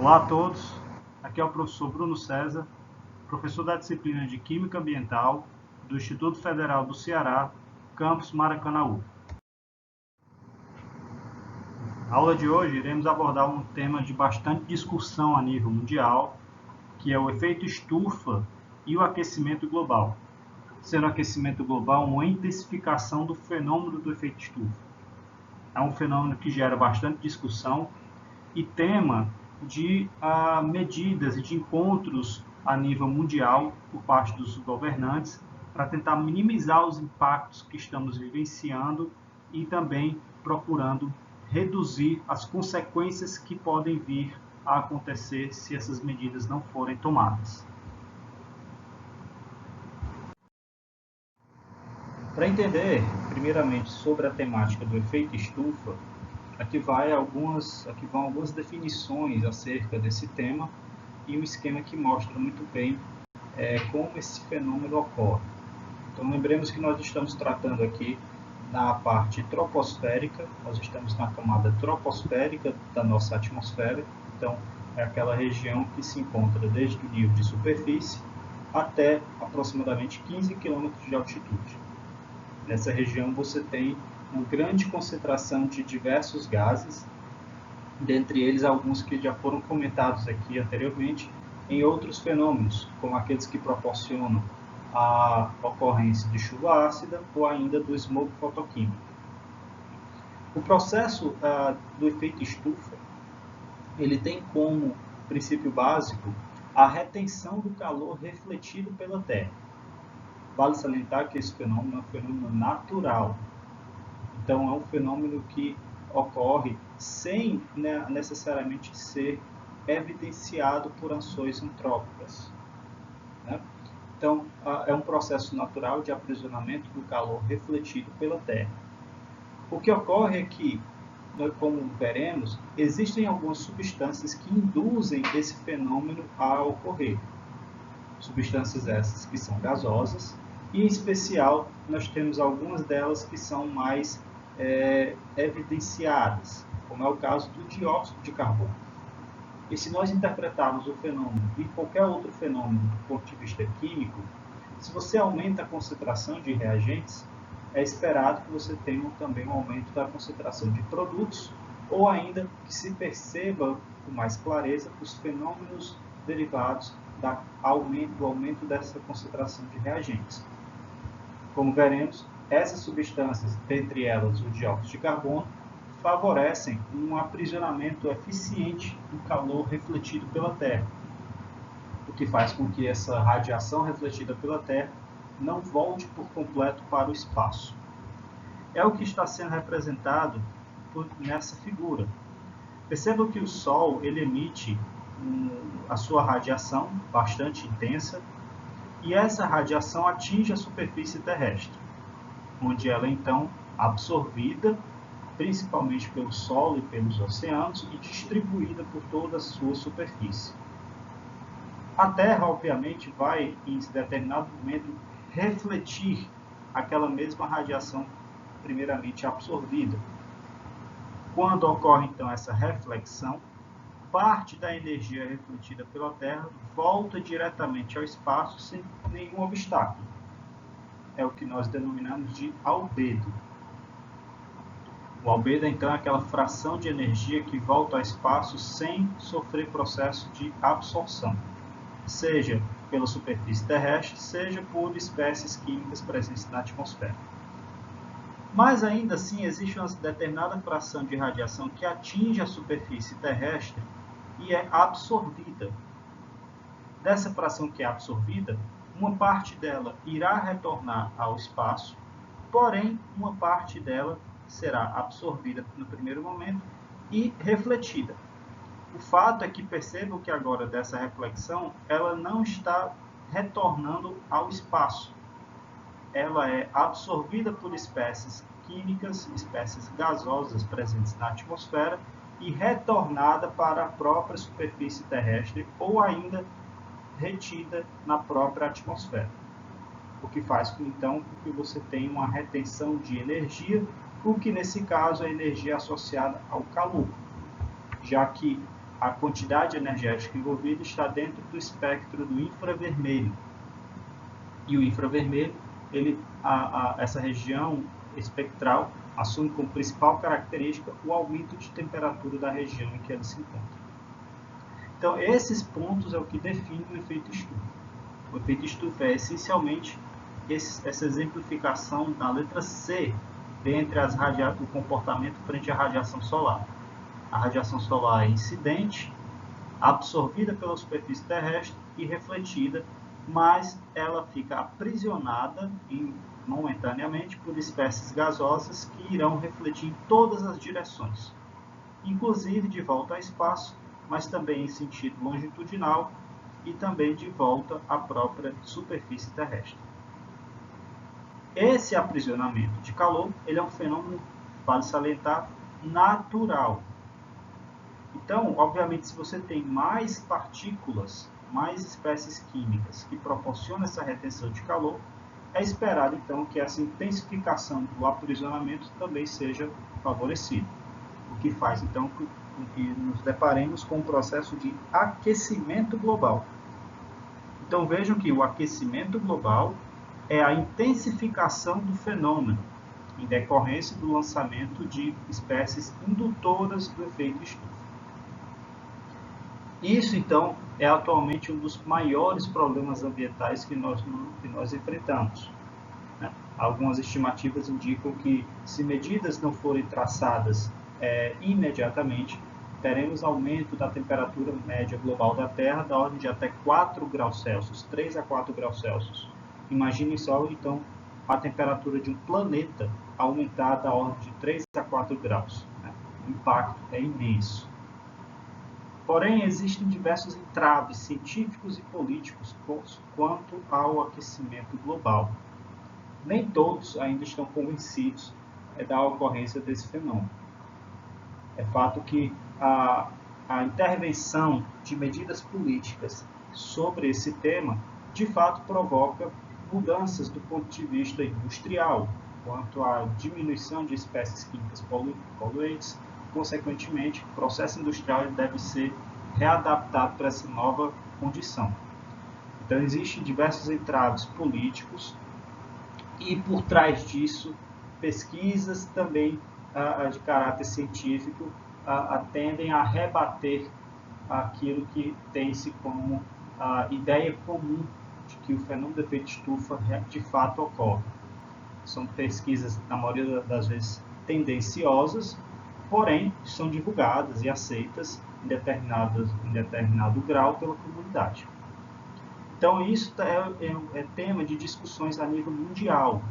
Olá a todos, aqui é o professor Bruno César, professor da disciplina de Química Ambiental do Instituto Federal do Ceará, campus Maracanaú. Na aula de hoje iremos abordar um tema de bastante discussão a nível mundial, que é o efeito estufa e o aquecimento global, sendo o aquecimento global uma intensificação do fenômeno do efeito estufa. É um fenômeno que gera bastante discussão e tema de medidas e de encontros a nível mundial por parte dos governantes para tentar minimizar os impactos que estamos vivenciando e também procurando reduzir as consequências que podem vir a acontecer se essas medidas não forem tomadas. Para entender, primeiramente, sobre a temática do efeito estufa, aqui vão algumas definições acerca desse tema e um esquema que mostra muito bem como esse fenômeno ocorre. Então, lembremos que nós estamos tratando aqui na parte troposférica, nós estamos na camada troposférica da nossa atmosfera, então é aquela região que se encontra desde o nível de superfície até aproximadamente 15 km de altitude. Nessa região você tem uma grande concentração de diversos gases, dentre eles alguns que já foram comentados aqui anteriormente, em outros fenômenos, como aqueles que proporcionam a ocorrência de chuva ácida ou ainda do smog fotoquímico. O processo do efeito estufa, ele tem como princípio básico a retenção do calor refletido pela Terra. Vale salientar que esse fenômeno é um fenômeno natural. Então, é um fenômeno que ocorre sem necessariamente ser evidenciado por ações antrópicas. Então, é um processo natural de aprisionamento do calor refletido pela Terra. O que ocorre é que, como veremos, existem algumas substâncias que induzem esse fenômeno a ocorrer. Substâncias essas que são gasosas, e em especial nós temos algumas delas que são mais evidenciadas, como é o caso do dióxido de carbono. E se nós interpretarmos o fenômeno e qualquer outro fenômeno do ponto de vista químico, se você aumenta a concentração de reagentes, é esperado que você tenha também um aumento da concentração de produtos, ou ainda que se perceba com mais clareza os fenômenos derivados do aumento dessa concentração de reagentes. Como veremos, essas substâncias, dentre elas o dióxido de carbono, favorecem um aprisionamento eficiente do calor refletido pela Terra, o que faz com que essa radiação refletida pela Terra não volte por completo para o espaço. É o que está sendo representado nessa figura. Perceba que o Sol ele emite a sua radiação bastante intensa, e essa radiação atinge a superfície terrestre, onde ela é então absorvida principalmente pelo solo e pelos oceanos e distribuída por toda a sua superfície. A Terra, obviamente, vai, em determinado momento, refletir aquela mesma radiação primeiramente absorvida. Quando ocorre, então, essa reflexão, parte da energia refletida pela Terra volta diretamente ao espaço sem nenhum obstáculo. É o que nós denominamos de albedo. O albedo, então, é aquela fração de energia que volta ao espaço sem sofrer processo de absorção, seja pela superfície terrestre, seja por espécies químicas presentes na atmosfera. Mas, ainda assim, existe uma determinada fração de radiação que atinge a superfície terrestre e é absorvida. Dessa fração que é absorvida, uma parte dela irá retornar ao espaço, porém, uma parte dela será absorvida no primeiro momento e refletida. O fato é que percebam que agora dessa reflexão, ela não está retornando ao espaço. Ela é absorvida por espécies químicas, espécies gasosas presentes na atmosfera e retornada para a própria superfície terrestre ou ainda retida na própria atmosfera. O que faz então com que você tenha uma retenção de energia, o que nesse caso é energia associada ao calor, já que a quantidade energética envolvida está dentro do espectro do infravermelho. E o infravermelho, essa região espectral assume como principal característica o aumento de temperatura da região em que ela se encontra. Então, esses pontos é o que define o efeito estufa. O efeito estufa é essencialmente essa exemplificação da letra C dentre o comportamento frente à radiação solar. A radiação solar é incidente, absorvida pela superfície terrestre e refletida, mas ela fica aprisionada momentaneamente por espécies gasosas que irão refletir em todas as direções, inclusive de volta ao espaço, mas também em sentido longitudinal e também de volta à própria superfície terrestre. Esse aprisionamento de calor, ele é um fenômeno, vale salientar, natural. Então, obviamente, se você tem mais partículas, mais espécies químicas que proporcionam essa retenção de calor, é esperado, então, que essa intensificação do aprisionamento também seja favorecida. O que faz, então, com que nos deparemos com um processo de aquecimento global. Então, vejam que o aquecimento global é a intensificação do fenômeno, em decorrência do lançamento de espécies indutoras do efeito estufa. Isso, então, é atualmente um dos maiores problemas ambientais que nós enfrentamos. Algumas estimativas indicam que, se medidas não forem traçadas imediatamente, teremos aumento da temperatura média global da Terra da ordem de até 4 graus Celsius, 3 a 4 graus Celsius. Imagine só, então, a temperatura de um planeta aumentar da ordem de 3 a 4 graus. O impacto é imenso. Porém, existem diversos entraves científicos e políticos quanto ao aquecimento global. Nem todos ainda estão convencidos da ocorrência desse fenômeno. É fato que a intervenção de medidas políticas sobre esse tema, de fato, provoca mudanças do ponto de vista industrial, quanto à diminuição de espécies químicas poluentes. Consequentemente, o processo industrial deve ser readaptado para essa nova condição. Então, existem diversos entraves políticos e, por trás disso, pesquisas também de caráter científico tendem a rebater aquilo que tem-se como a ideia comum de que o fenômeno do efeito estufa de fato ocorre. São pesquisas, na maioria das vezes, tendenciosas, porém, são divulgadas e aceitas em determinado grau pela comunidade. Então, isso é tema de discussões a nível mundial,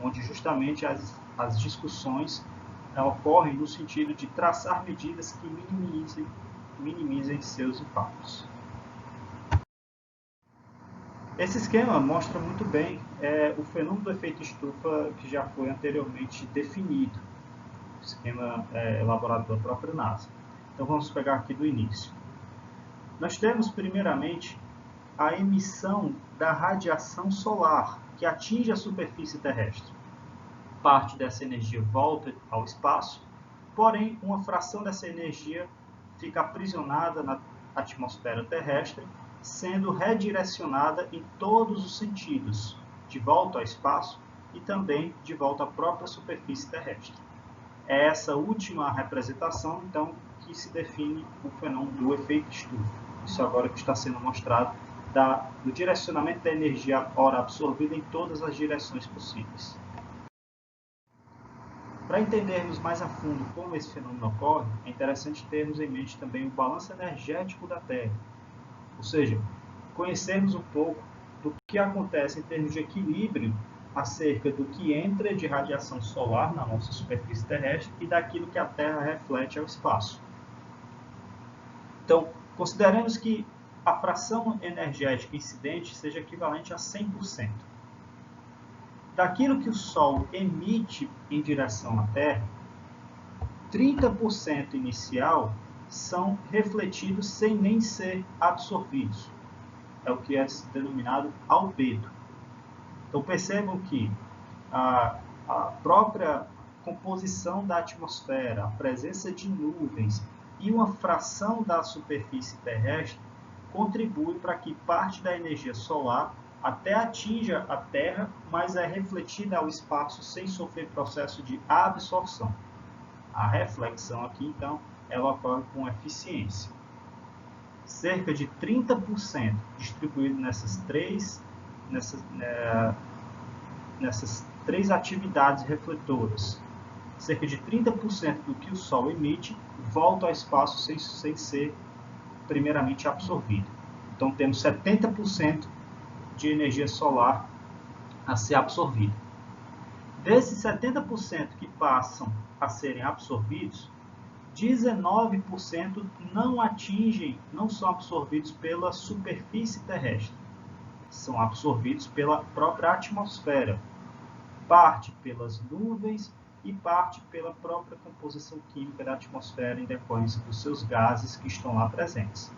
onde justamente as discussões ocorrem no sentido de traçar medidas que minimizem seus impactos. Esse esquema mostra muito bem o fenômeno do efeito estufa que já foi anteriormente definido, o esquema elaborado pela própria NASA. Então vamos pegar aqui do início. Nós temos primeiramente a emissão da radiação solar que atinge a superfície terrestre. Parte dessa energia volta ao espaço, porém uma fração dessa energia fica aprisionada na atmosfera terrestre, sendo redirecionada em todos os sentidos, de volta ao espaço e também de volta à própria superfície terrestre. É essa última representação, então, que se define o fenômeno do efeito estufa. Isso agora que está sendo mostrado do direcionamento da energia ora absorvida em todas as direções possíveis. Para entendermos mais a fundo como esse fenômeno ocorre, é interessante termos em mente também o balanço energético da Terra, ou seja, conhecermos um pouco do que acontece em termos de equilíbrio acerca do que entra de radiação solar na nossa superfície terrestre e daquilo que a Terra reflete ao espaço. Então, consideremos que a fração energética incidente seja equivalente a 100%. Daquilo que o Sol emite em direção à Terra, 30% inicial são refletidos sem nem ser absorvidos. É o que é denominado albedo. Então percebam que a própria composição da atmosfera, a presença de nuvens, e uma fração da superfície terrestre contribui para que parte da energia solar até atinja a Terra, mas é refletida ao espaço sem sofrer processo de absorção. A reflexão aqui, então, ela ocorre com eficiência. Cerca de 30% distribuído nessas três atividades refletoras. Cerca de 30% do que o Sol emite volta ao espaço sem ser primeiramente absorvido. Então, temos 70% de energia solar a ser absorvida. Desses 70% que passam a serem absorvidos, 19% não são absorvidos pela superfície terrestre. São absorvidos pela própria atmosfera, parte pelas nuvens e parte pela própria composição química da atmosfera em decorrência dos seus gases que estão lá presentes.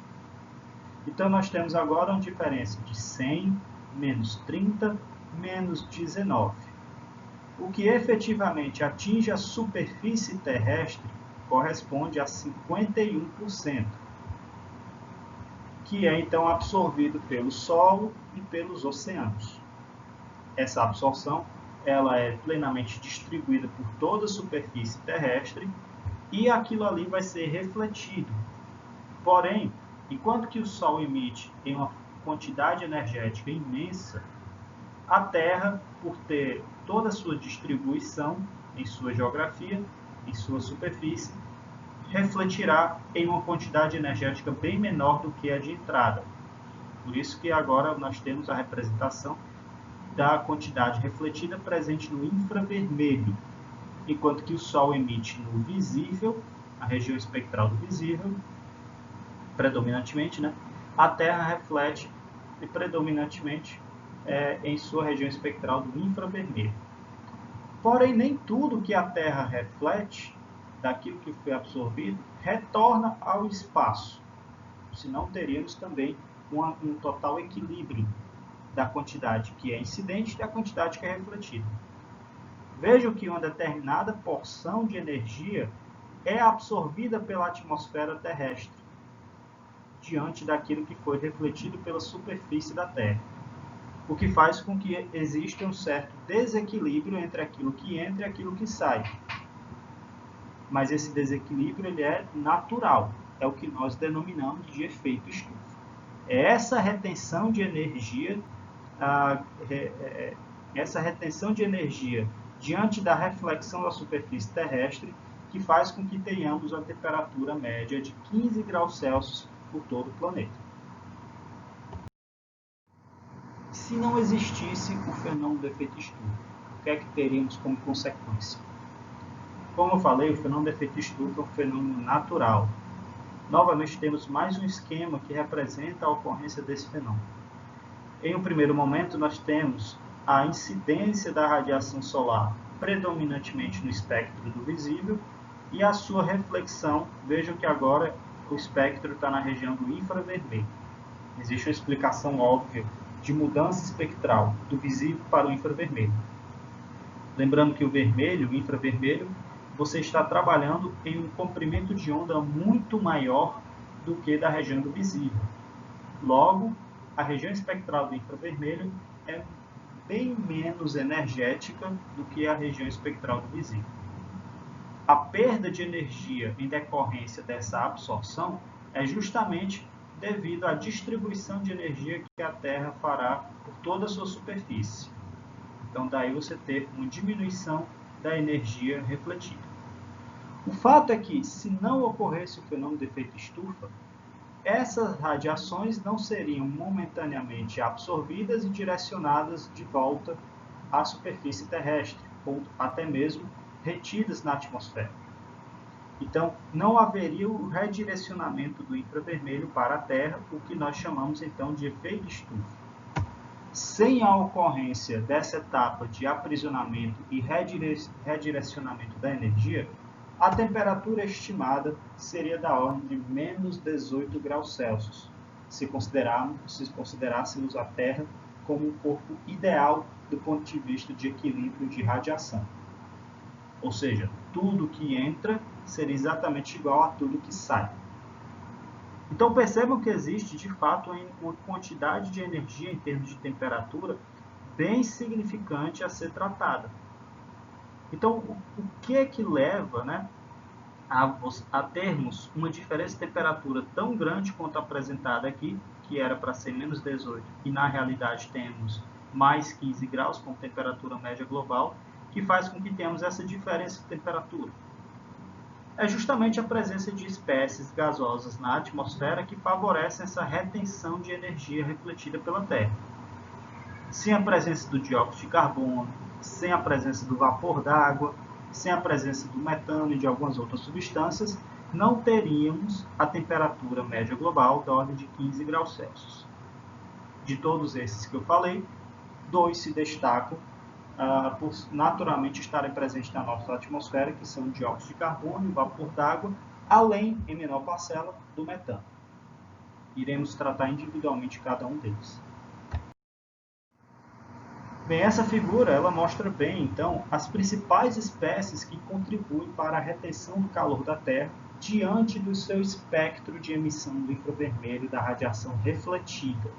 Então, nós temos agora uma diferença de 100, menos 30, menos 19. O que efetivamente atinge a superfície terrestre corresponde a 51%, que é então absorvido pelo solo e pelos oceanos. Essa absorção ela é plenamente distribuída por toda a superfície terrestre e aquilo ali vai ser refletido. Porém, enquanto que o Sol emite em uma quantidade energética imensa, a Terra, por ter toda a sua distribuição em sua geografia, em sua superfície, refletirá em uma quantidade energética bem menor do que a de entrada. Por isso que agora nós temos a representação da quantidade refletida presente no infravermelho, enquanto que o Sol emite no visível, a região espectral do visível, predominantemente, né? A Terra reflete predominantemente em sua região espectral do infravermelho. Porém, nem tudo que a Terra reflete, daquilo que foi absorvido, retorna ao espaço. Senão teríamos também um total equilíbrio da quantidade que é incidente e da quantidade que é refletida. Vejam que uma determinada porção de energia é absorvida pela atmosfera terrestre, diante daquilo que foi refletido pela superfície da Terra, o que faz com que exista um certo desequilíbrio entre aquilo que entra e aquilo que sai. Mas esse desequilíbrio ele é natural, é o que nós denominamos de efeito estufa. É essa retenção de energia, diante da reflexão da superfície terrestre, que faz com que tenhamos a temperatura média de 15 graus Celsius por todo o planeta. Se não existisse o fenômeno do efeito estufa, o que é que teríamos como consequência? Como eu falei, o fenômeno do efeito estufa é um fenômeno natural. Novamente, temos mais um esquema que representa a ocorrência desse fenômeno. Em um primeiro momento, nós temos a incidência da radiação solar predominantemente no espectro do visível e a sua reflexão. Vejam que agora o espectro está na região do infravermelho. Existe uma explicação óbvia de mudança espectral do visível para o infravermelho. Lembrando que o vermelho, o infravermelho, você está trabalhando em um comprimento de onda muito maior do que da região do visível. Logo, a região espectral do infravermelho é bem menos energética do que a região espectral do visível. A perda de energia em decorrência dessa absorção é justamente devido à distribuição de energia que a Terra fará por toda a sua superfície. Então, daí você ter uma diminuição da energia refletida. O fato é que, se não ocorresse o fenômeno de efeito estufa, essas radiações não seriam momentaneamente absorvidas e direcionadas de volta à superfície terrestre, ou até mesmo retidas na atmosfera. Então, não haveria o redirecionamento do infravermelho para a Terra, o que nós chamamos então de efeito estufa. Sem a ocorrência dessa etapa de aprisionamento e redirecionamento da energia, a temperatura estimada seria da ordem de menos 18 graus Celsius, se considerássemos a Terra como um corpo ideal do ponto de vista de equilíbrio de radiação. Ou seja, tudo que entra seria exatamente igual a tudo que sai. Então percebam que existe, de fato, uma quantidade de energia em termos de temperatura bem significante a ser tratada. Então, o que é que leva, né, a termos uma diferença de temperatura tão grande quanto apresentada aqui, que era para ser menos 18, e na realidade temos mais 15 graus com temperatura média global, que faz com que tenhamos essa diferença de temperatura? É justamente a presença de espécies gasosas na atmosfera que favorecem essa retenção de energia refletida pela Terra. Sem a presença do dióxido de carbono, sem a presença do vapor d'água, sem a presença do metano e de algumas outras substâncias, não teríamos a temperatura média global da ordem de 15 graus Celsius. De todos esses que eu falei, 2 se destacam por naturalmente estarem presentes na nossa atmosfera, que são o dióxido de carbono e o vapor d'água, além, em menor parcela, do metano. Iremos tratar individualmente cada um deles. Bem, essa figura ela mostra bem, então, as principais espécies que contribuem para a retenção do calor da Terra diante do seu espectro de emissão do infravermelho da radiação refletida.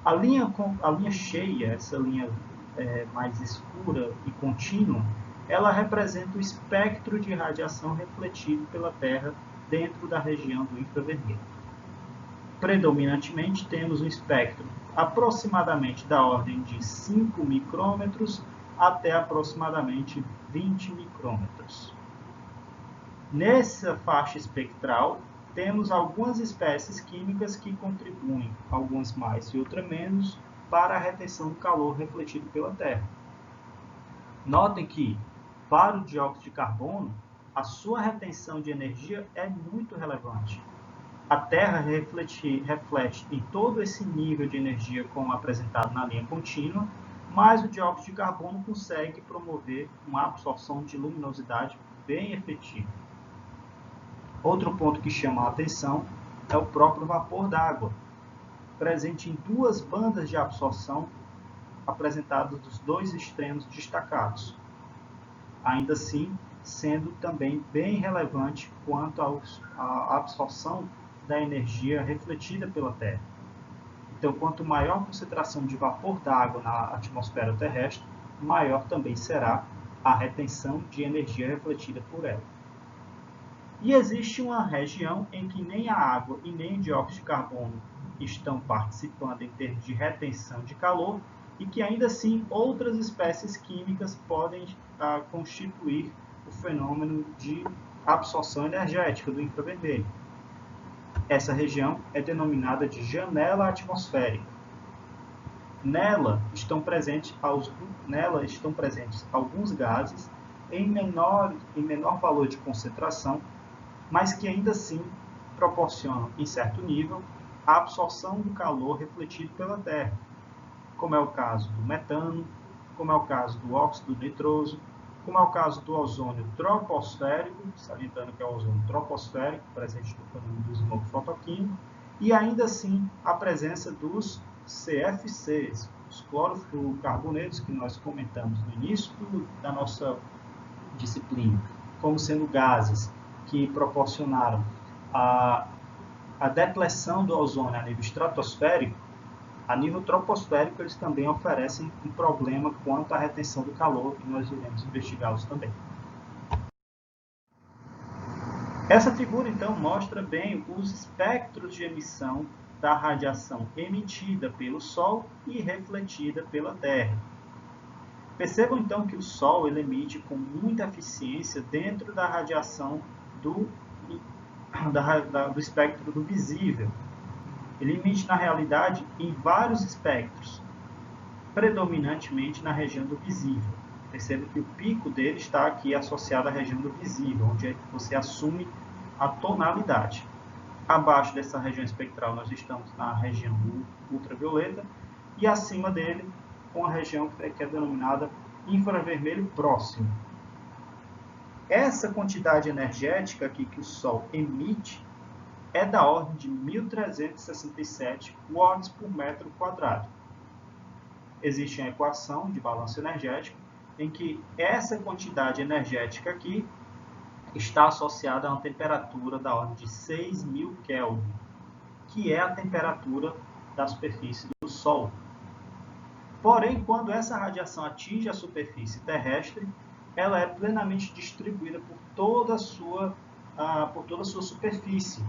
A linha cheia, essa linha mais escura e contínua, ela representa o espectro de radiação refletido pela Terra dentro da região do infravermelho. Predominantemente temos um espectro aproximadamente da ordem de 5 micrômetros até aproximadamente 20 micrômetros. Nessa faixa espectral, temos algumas espécies químicas que contribuem, algumas mais e outras menos, para a retenção do calor refletido pela Terra. Notem que, para o dióxido de carbono, a sua retenção de energia é muito relevante. A Terra reflete em todo esse nível de energia como apresentado na linha contínua, mas o dióxido de carbono consegue promover uma absorção de luminosidade bem efetiva. Outro ponto que chama a atenção é o próprio vapor d'água, presente em 2 bandas de absorção apresentadas dos 2 extremos destacados. Ainda assim, sendo também bem relevante quanto à absorção da energia refletida pela Terra. Então, quanto maior a concentração de vapor d'água na atmosfera terrestre, maior também será a retenção de energia refletida por ela. E existe uma região em que nem a água e nem o dióxido de carbono estão participando em termos de retenção de calor e que ainda assim outras espécies químicas podem constituir o fenômeno de absorção energética do infravermelho. Essa região é denominada de janela atmosférica. Nela estão presentes alguns gases em menor valor de concentração, mas que ainda assim proporcionam, em certo nível, a absorção do calor refletido pela Terra, como é o caso do metano, como é o caso do óxido nitroso, como é o caso do ozônio troposférico, salientando que é o ozônio troposférico, presente no fenômeno do esmogo fotoquímico, e ainda assim a presença dos CFCs, os clorofluorocarbonetos, que nós comentamos no início da nossa disciplina, como sendo gases que proporcionaram a depleção do ozônio a nível estratosférico. A nível troposférico, eles também oferecem um problema quanto à retenção do calor, e nós iremos investigá-los também. Essa figura, então, mostra bem os espectros de emissão da radiação emitida pelo Sol e refletida pela Terra. Percebam, então, que o Sol ele emite com muita eficiência dentro da radiação do espectro do visível. Ele emite, na realidade, em vários espectros, predominantemente na região do visível. Perceba que o pico dele está aqui associado à região do visível, onde você assume a tonalidade. Abaixo dessa região espectral nós estamos na região ultravioleta e acima dele com a região que é denominada infravermelho próximo. Essa quantidade energética aqui que o Sol emite é da ordem de 1.367 watts por metro quadrado. Existe uma equação de balanço energético em que essa quantidade energética aqui está associada a uma temperatura da ordem de 6.000 Kelvin, que é a temperatura da superfície do Sol. Porém, quando essa radiação atinge a superfície terrestre, ela é plenamente distribuída por toda a sua superfície,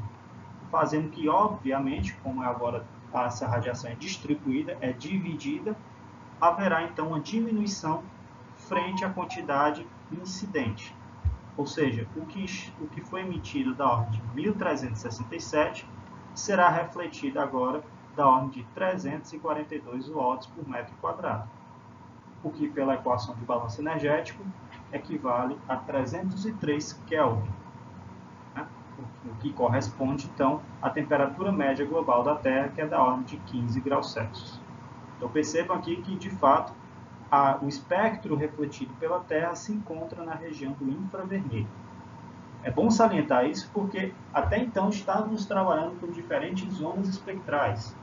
fazendo que, obviamente, como agora essa radiação é distribuída, é dividida, haverá então uma diminuição frente à quantidade incidente. Ou seja, o que foi emitido da ordem de 1367 será refletido agora da ordem de 342 watts por metro quadrado, o que pela equação de balanço energético equivale a 303 Kelvin, né? O que corresponde então à temperatura média global da Terra, que é da ordem de 15 graus Celsius. Então percebam aqui que, de fato, o espectro refletido pela Terra se encontra na região do infravermelho. É bom salientar isso porque até então estávamos trabalhando com diferentes zonas espectrais.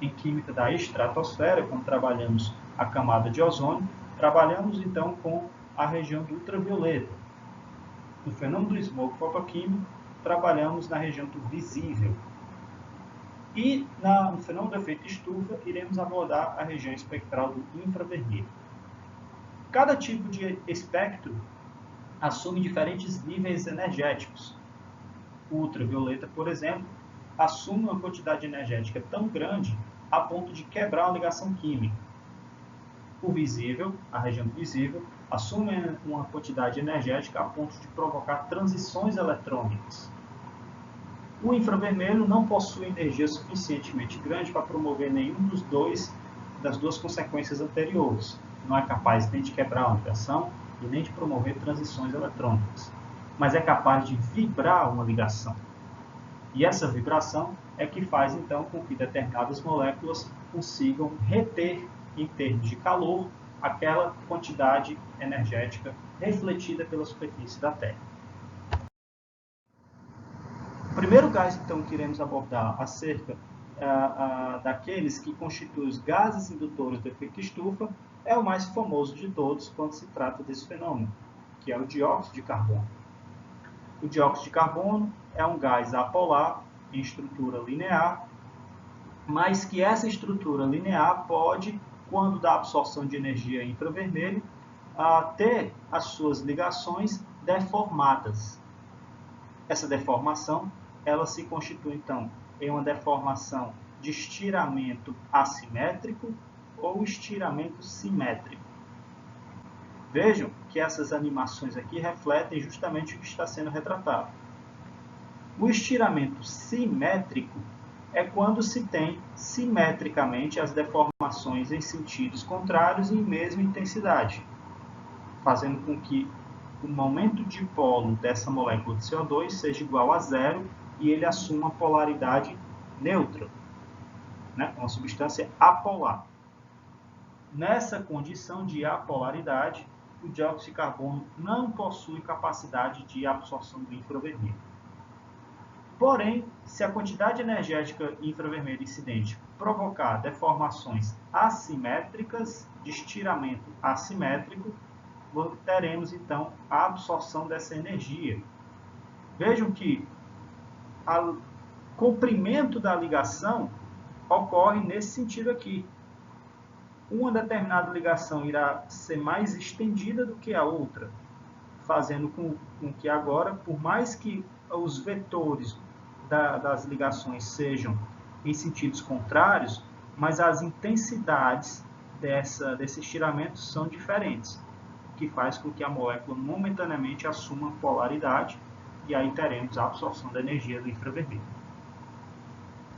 Em química da estratosfera, quando trabalhamos a camada de ozônio, trabalhamos então com a região do ultravioleta. No fenômeno do smoke fotoquímico, trabalhamos na região do visível. E no fenômeno do efeito estufa, iremos abordar a região espectral do infravermelho. Cada tipo de espectro assume diferentes níveis energéticos. O ultravioleta, por exemplo, assume uma quantidade energética tão grande a ponto de quebrar uma ligação química. O visível, a região do visível, assume uma quantidade energética a ponto de provocar transições eletrônicas. O infravermelho não possui energia suficientemente grande para promover nenhum das duas consequências anteriores. Não é capaz nem de quebrar uma ligação e nem de promover transições eletrônicas, mas é capaz de vibrar uma ligação. E essa vibração é que faz, então, com que determinadas moléculas consigam reter, em termos de calor, aquela quantidade energética refletida pela superfície da Terra. O primeiro gás, então, que iremos abordar acerca daqueles que constituem os gases indutores do efeito estufa é o mais famoso de todos quando se trata desse fenômeno, que é o dióxido de carbono. O dióxido de carbono é um gás apolar em estrutura linear, mas que essa estrutura linear pode, quando da absorção de energia infravermelho, ter as suas ligações deformadas. Essa deformação ela se constitui, então, em uma deformação de estiramento assimétrico ou estiramento simétrico. Vejam que essas animações aqui refletem justamente o que está sendo retratado. O estiramento simétrico é quando se tem simetricamente as deformações em sentidos contrários e em mesma intensidade, fazendo com que o momento dipolo dessa molécula de CO2 seja igual a zero e ele assuma polaridade neutra, né? Uma substância apolar. Nessa condição de apolaridade, o dióxido de carbono não possui capacidade de absorção do infravermelho. Porém, se a quantidade energética infravermelha incidente provocar deformações assimétricas, de estiramento assimétrico, teremos então a absorção dessa energia. Vejam que o comprimento da ligação ocorre nesse sentido aqui. Uma determinada ligação irá ser mais estendida do que a outra, fazendo com que agora, por mais que os vetores das ligações sejam em sentidos contrários, mas as intensidades desse estiramento são diferentes, o que faz com que a molécula momentaneamente assuma polaridade e aí teremos a absorção da energia do infravermelho.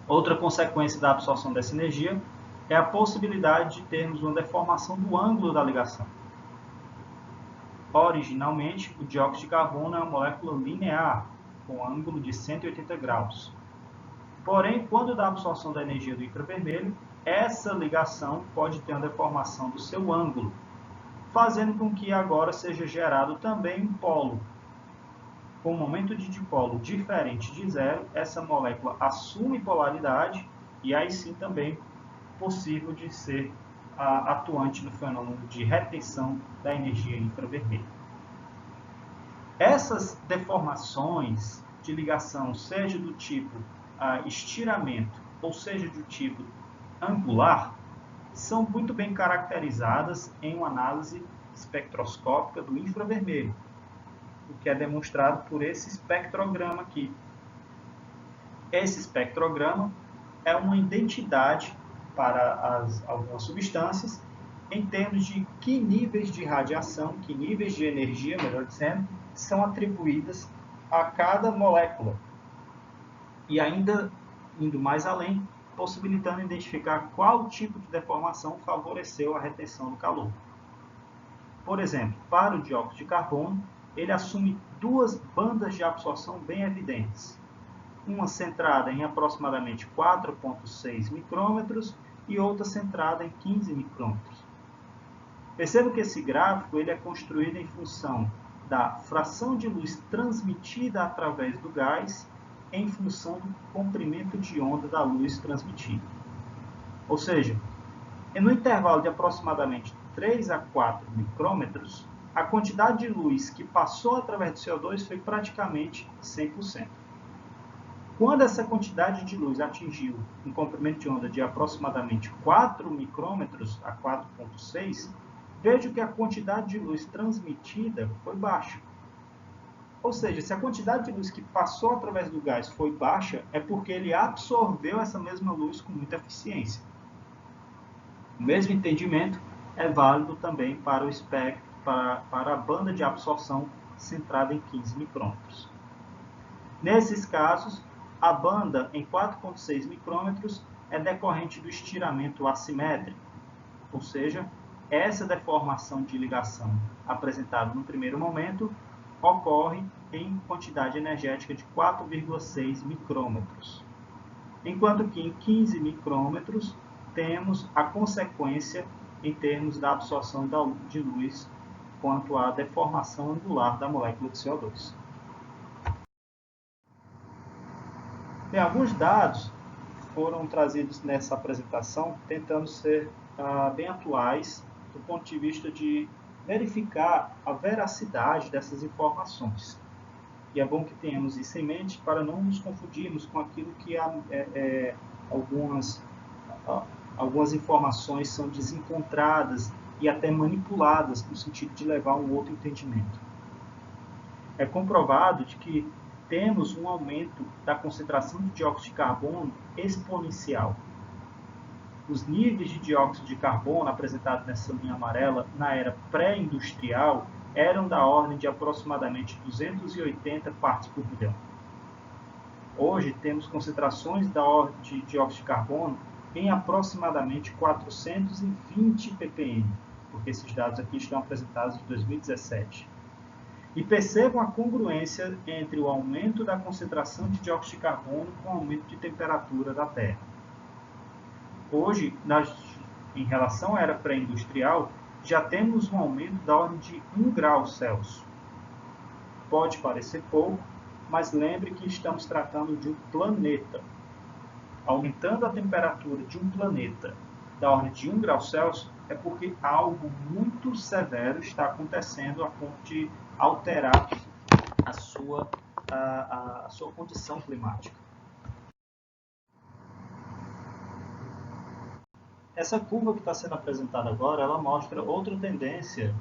Outra consequência da absorção dessa energia é a possibilidade de termos uma deformação do ângulo da ligação. Originalmente, o dióxido de carbono é uma molécula linear, com ângulo de 180 graus. Porém, quando da absorção da energia do infravermelho, essa ligação pode ter uma deformação do seu ângulo, fazendo com que agora seja gerado também um polo. Com um momento de dipolo diferente de zero, essa molécula assume polaridade e aí sim também possível de ser atuante no fenômeno de retenção da energia infravermelha. Essas deformações de ligação, seja do tipo estiramento, ou seja do tipo angular, são muito bem caracterizadas em uma análise espectroscópica do infravermelho, o que é demonstrado por esse espectrograma aqui. Esse espectrograma é uma identidade para algumas substâncias em termos de que níveis de radiação, que níveis de energia, melhor dizendo, são atribuídas a cada molécula. E ainda indo mais além, possibilitando identificar qual tipo de deformação favoreceu a retenção do calor. Por exemplo, para o dióxido de carbono, ele assume duas bandas de absorção bem evidentes. Uma centrada em aproximadamente 4,6 micrômetros e outra centrada em 15 micrômetros. Perceba que esse gráfico ele é construído em função da fração de luz transmitida através do gás em função do comprimento de onda da luz transmitida. Ou seja, no intervalo de aproximadamente 3 a 4 micrômetros, a quantidade de luz que passou através do CO2 foi praticamente 100%. Quando essa quantidade de luz atingiu um comprimento de onda de aproximadamente 4 micrômetros a 4,6, veja que a quantidade de luz transmitida foi baixa. Ou seja, se a quantidade de luz que passou através do gás foi baixa, é porque ele absorveu essa mesma luz com muita eficiência. O mesmo entendimento é válido também para o espectro, para a banda de absorção centrada em 15 micrômetros. Nesses casos, a banda em 4,6 micrômetros é decorrente do estiramento assimétrico, ou seja, essa deformação de ligação apresentada no primeiro momento ocorre em quantidade energética de 4,6 micrômetros, enquanto que em 15 micrômetros temos a consequência em termos da absorção de luz quanto à deformação angular da molécula de CO2. Bem, alguns dados foram trazidos nessa apresentação tentando ser bem atuais do ponto de vista de verificar a veracidade dessas informações. E é bom que tenhamos isso em mente para não nos confundirmos com aquilo que algumas informações são desencontradas e até manipuladas no sentido de levar a um outro entendimento. É comprovado de que temos um aumento da concentração de dióxido de carbono exponencial. Os níveis de dióxido de carbono apresentados nessa linha amarela na era pré-industrial eram da ordem de aproximadamente 280 partes por milhão. Hoje temos concentrações da ordem de dióxido de carbono em aproximadamente 420 ppm, porque esses dados aqui estão apresentados de 2017. E percebam a congruência entre o aumento da concentração de dióxido de carbono com o aumento de temperatura da Terra. Hoje, em relação à era pré-industrial, já temos um aumento da ordem de 1 grau Celsius. Pode parecer pouco, mas lembre que estamos tratando de um planeta. Aumentando a temperatura de um planeta da ordem de 1 grau Celsius é porque algo muito severo está acontecendo a ponto de alterar a sua condição climática. Essa curva que está sendo apresentada agora, ela mostra outra tendência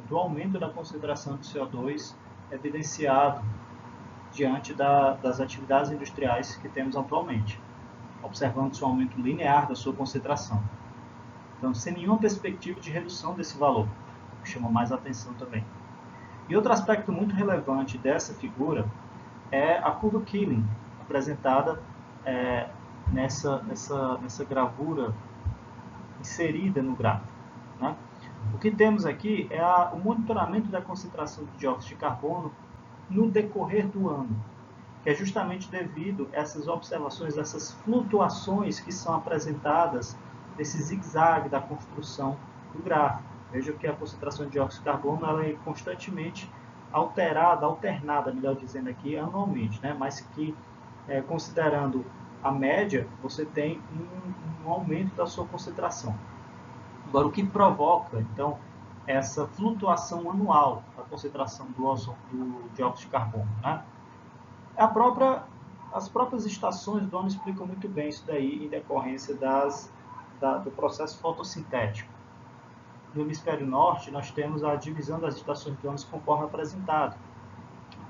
do aumento da concentração de CO2 evidenciado diante das atividades industriais que temos atualmente, observando-se um aumento linear da sua concentração. Então, sem nenhuma perspectiva de redução desse valor, que chama mais atenção também. E outro aspecto muito relevante dessa figura é a curva Killing, apresentada nessa gravura inserida no gráfico. Né? O que temos aqui é o monitoramento da concentração de dióxido de carbono no decorrer do ano, que é justamente devido a essas observações, essas flutuações que são apresentadas nesse zigue-zague da construção do gráfico. Veja que a concentração de dióxido de carbono ela é constantemente alternada, melhor dizendo aqui, anualmente, né? Mas que, considerando a média, você tem um aumento da sua concentração. Agora, o que provoca, então, essa flutuação anual da concentração do dióxido de carbono, né? As próprias estações do ano explicam muito bem isso daí, em decorrência do processo fotossintético. No hemisfério norte, nós temos a divisão das estações do ano conforme apresentado.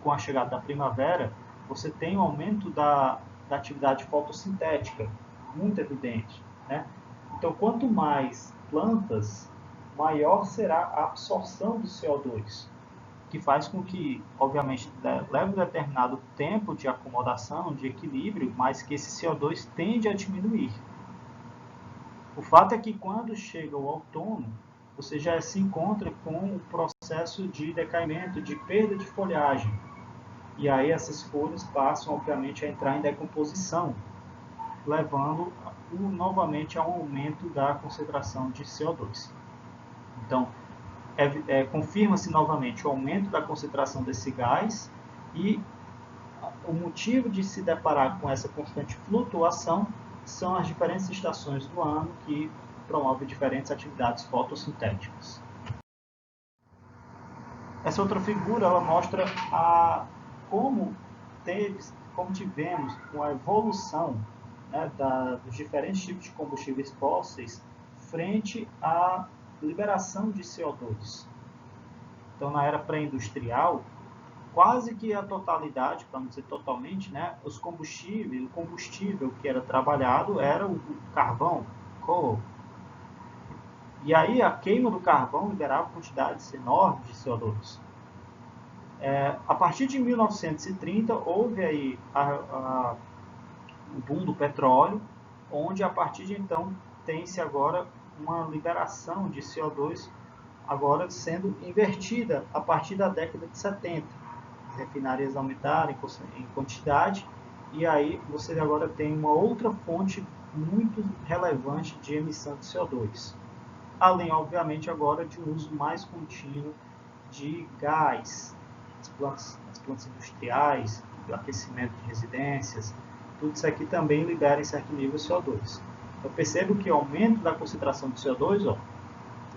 Com a chegada da primavera, você tem um aumento da atividade fotossintética, muito evidente, né? Então, quanto mais plantas, maior será a absorção do CO2, que faz com que, obviamente, leve um determinado tempo de acomodação, de equilíbrio, mas que esse CO2 tende a diminuir. O fato é que quando chega o outono, você já se encontra com o processo de decaimento, de perda de folhagem. E aí essas folhas passam, obviamente, a entrar em decomposição, levando novamente a um aumento da concentração de CO2. Então, confirma-se novamente o aumento da concentração desse gás e o motivo de se deparar com essa constante flutuação são as diferentes estações do ano que promovem diferentes atividades fotossintéticas. Essa outra figura ela mostra como tivemos a evolução, né, dos diferentes tipos de combustíveis fósseis frente à liberação de CO2. Então, na era pré-industrial, quase que a totalidade, para não dizer totalmente, né, o combustível que era trabalhado era o carvão, coal. E aí a queima do carvão liberava quantidades enormes de CO2. A partir de 1930, houve aí o boom do petróleo, onde a partir de então tem-se agora uma liberação de CO2 agora sendo invertida a partir da década de 70. As refinarias aumentaram em quantidade e aí você agora tem uma outra fonte muito relevante de emissão de CO2. Além, obviamente, agora de um uso mais contínuo de gás, as plantas industriais, o aquecimento de residências, tudo isso aqui também libera em certo nível CO2. Eu percebo que o aumento da concentração de CO2,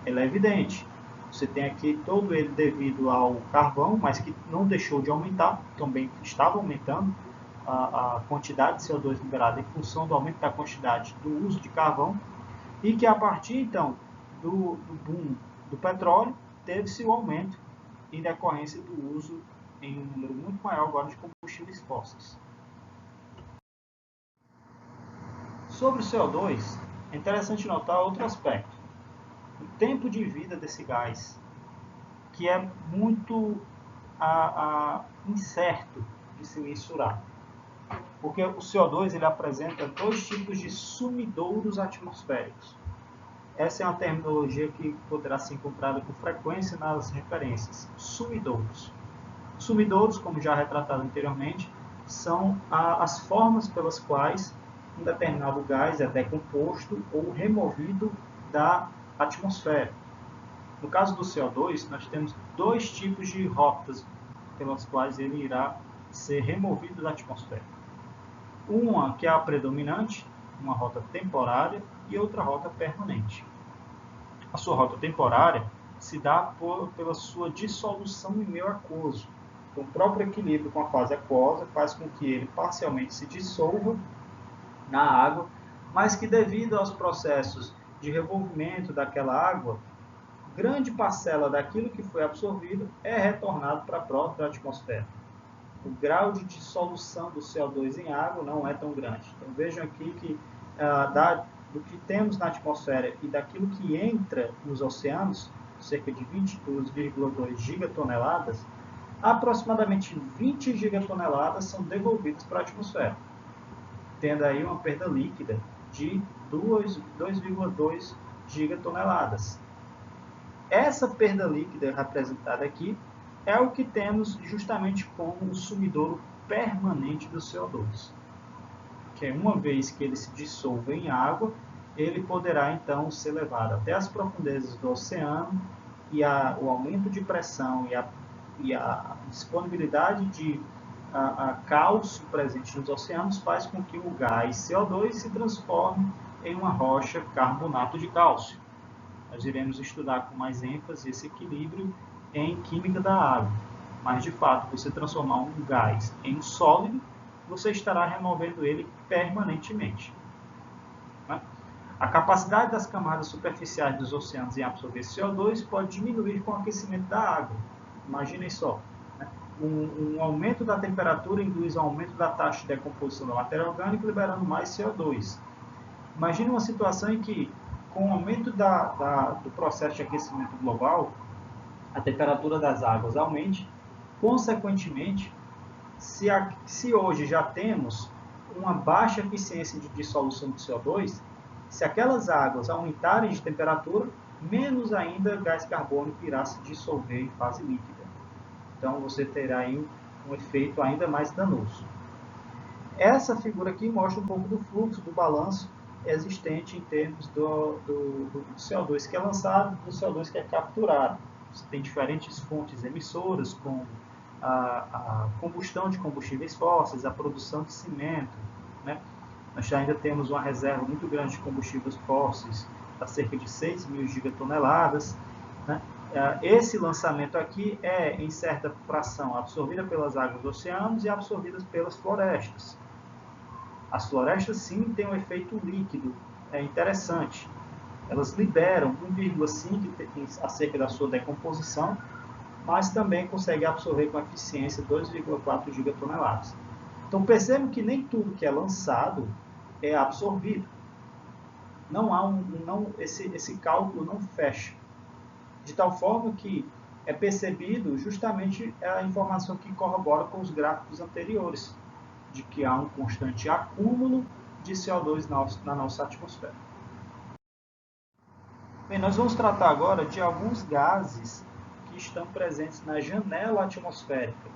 ele é evidente. Você tem aqui todo ele devido ao carvão, mas que não deixou de aumentar, também estava aumentando a quantidade de CO2 liberada em função do aumento da quantidade do uso de carvão, e que a partir então do boom do petróleo, teve-se o aumento em decorrência do uso em um número muito maior agora de combustíveis fósseis. Sobre o CO2, é interessante notar outro aspecto. O tempo de vida desse gás, que é muito incerto de se mensurar. Porque o CO2 ele apresenta dois tipos de sumidouros atmosféricos. Essa é uma terminologia que poderá ser encontrada com frequência nas referências. Sumidouros. Sumidouros, como já retratado anteriormente, são as formas pelas quais um determinado gás é decomposto ou removido da atmosfera. No caso do CO2, nós temos dois tipos de rotas pelas quais ele irá ser removido da atmosfera. Uma que é a predominante, uma rota temporária, e outra rota permanente. A sua rota temporária se dá pela sua dissolução em meio aquoso. Então, o próprio equilíbrio com a fase aquosa faz com que ele parcialmente se dissolva na água, mas que devido aos processos de revolvimento daquela água, grande parcela daquilo que foi absorvido é retornado para a própria atmosfera. O grau de dissolução do CO2 em água não é tão grande. Então vejam aqui que do que temos na atmosfera e daquilo que entra nos oceanos, cerca de 22,2 gigatoneladas, aproximadamente 20 gigatoneladas são devolvidas para a atmosfera, tendo aí uma perda líquida de 2,2 gigatoneladas. Essa perda líquida representada aqui é o que temos justamente como o sumidouro permanente do CO2. Que é uma vez que ele se dissolve em água, ele poderá então ser levado até as profundezas do oceano e o aumento de pressão e a disponibilidade de cálcio presente nos oceanos faz com que o gás CO2 se transforme em uma rocha carbonato de cálcio. nós iremos estudar com mais ênfase esse equilíbrio em química da água. Mas, de fato, você transformar um gás em um sólido, você estará removendo ele permanentemente. Né? A capacidade das camadas superficiais dos oceanos em absorver CO2 pode diminuir com o aquecimento da água. Imaginem só, né? Um aumento da temperatura induz um aumento da taxa de decomposição da matéria orgânica, liberando mais CO2. Imagine uma situação em que, com o aumento do processo de aquecimento global, a temperatura das águas aumente. Consequentemente, se hoje já temos uma baixa eficiência de dissolução de CO2, se aquelas águas aumentarem de temperatura, menos ainda gás carbônico irá se dissolver em fase líquida. Então, você terá aí um efeito ainda mais danoso. Essa figura aqui mostra um pouco do fluxo, do balanço existente em termos do CO2 que é lançado e do CO2 que é capturado. Você tem diferentes fontes emissoras, como a combustão de combustíveis fósseis, a produção de cimento, né? Nós ainda temos uma reserva muito grande de combustíveis fósseis, a cerca de 6.000 gigatoneladas. Né? Esse lançamento aqui é, em certa fração, absorvida pelas águas dos oceanos e absorvidas pelas florestas. As florestas, sim, têm um efeito líquido, é interessante. Elas liberam 1,5 acerca da sua decomposição, mas também conseguem absorver com eficiência 2,4 gigatoneladas. Então, percebam que nem tudo que é lançado é absorvido. Não há esse cálculo não fecha. De tal forma que é percebido justamente a informação que corrobora com os gráficos anteriores, de que há um constante acúmulo de CO2 na nossa atmosfera. Bem, nós vamos tratar agora de alguns gases que estão presentes na janela atmosférica.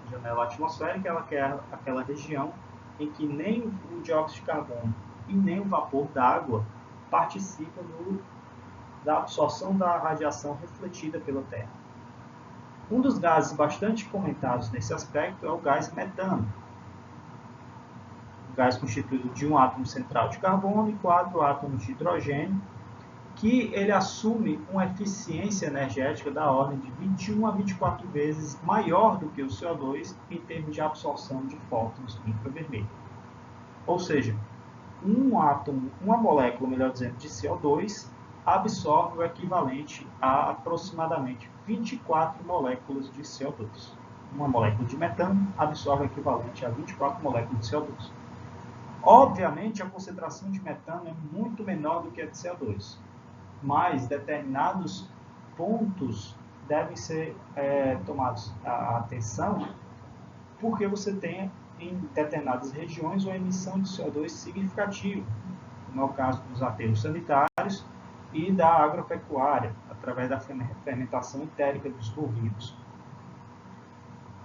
A janela atmosférica é aquela região em que nem o dióxido de carbono e nem o vapor d'água participam da absorção da radiação refletida pela Terra. Um dos gases bastante comentados nesse aspecto é o gás metano. O gás constituído de um átomo central de carbono e 4 átomos de hidrogênio, que ele assume uma eficiência energética da ordem de 21 a 24 vezes maior do que o CO2 em termos de absorção de fótons infravermelhos. Ou seja, uma molécula, melhor dizendo, de CO2 absorve o equivalente a aproximadamente 24 moléculas de CO2. Uma molécula de metano absorve o equivalente a 24 moléculas de CO2. Obviamente, a concentração de metano é muito menor do que a de CO2, mas determinados pontos devem ser tomados a atenção, porque você tem em determinadas regiões uma emissão de CO2 significativa, como é o caso dos aterros sanitários e da agropecuária, através da fermentação entérica dos bovinos.